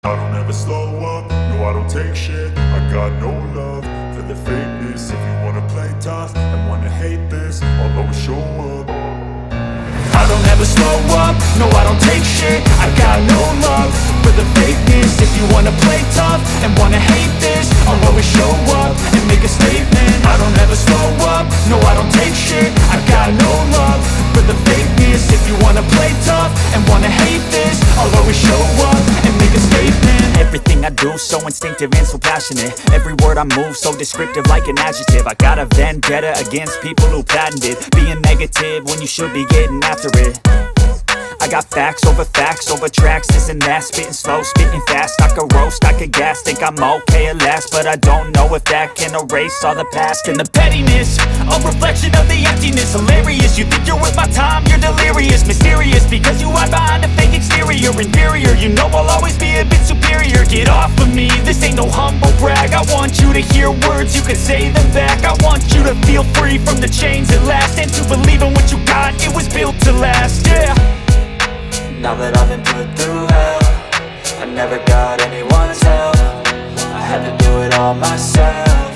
I don't ever slow up, no I don't take shit. I got no love for the fakeness. If you wanna play tough and wanna hate this, I'll always show up. I don't ever slow up, no I don't take shit. I got no love for the fakeness. If you wanna play tough and wanna hate this, I'll always show up and make a statement. I don't ever slow up, no I don't take shit. I got no love for the fakeness. If you wanna play tough and wanna hate this, I'll always show up and make a statement. Everything I do so instinctive and so passionate. Every word I move so descriptive like an adjective. I got a vendetta against people who patented being negative when you should be getting after it. I got facts over tracks, this and that. Spitting slow, spitting fast, I could roast, I could gas. Think I'm okay at last, but I don't know if that can erase all the past. And the pettiness, a reflection of the emptiness. Hilarious, you think you're worth my time, you're delirious. Mysterious, because you hide behind a fake exterior. Inferior, you know I'll always be a bit superior. Get off of me, this ain't no humble brag. I want you to hear words, you can say them back. I want you to feel free from the chains at last, and to believe in what you got, it was built to last, yeah. Now that I've been put through hell, I never got anyone's help. I had to do it all myself.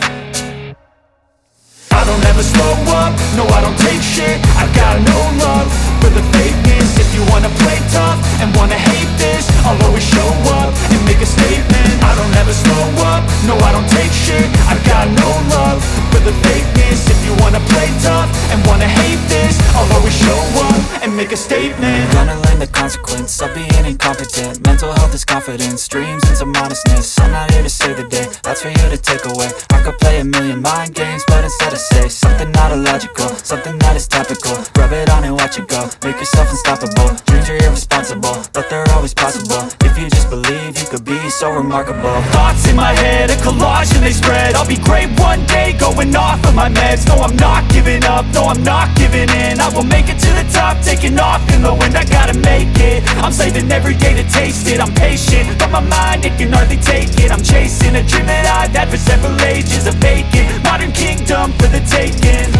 I don't ever slow up, no I don't take shit. I got no love for the fakeness. If you wanna play tough and wanna hate this, I'll always show up and make a statement. I don't ever slow up, no I don't take shit. I got no love for the fakeness. If you wanna play tough and wanna hate this, I'll always show up and make a statement. Gonna learn the consequence of being incompetent. Mental health is confidence, dreams and some honestness. I'm not here to save the day, that's for you to take away. I could play a million mind games, but instead I say something not illogical, something that is topical. Rub it on and watch it go, make yourself unstoppable. Dreams are irresponsible, but they're always possible. If you just believe, you could be so remarkable. Thoughts in my head, a collage and they spread. I'll be great one day, going off of my meds. No, I'm not giving up, no, I'm not giving in. I will make it to the top, taking off in the wind. I gotta make it, I'm saving every day to taste it. I'm patient, but my mind, it can hardly take it. I'm chasing a dream that I've had for several ages. A vacant, modern kingdom for the taking.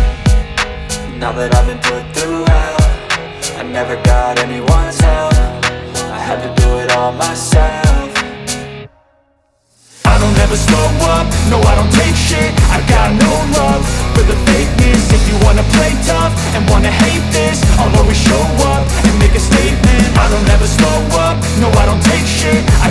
Now that I've been put through hell, I never got anyone's help. I had to do it all myself. I don't ever slow up, no I don't take shit. I got no love for the fakeness. If you wanna play tough and wanna hate this, I'll always show up and make a statement. I don't ever slow up, no I don't take shit. I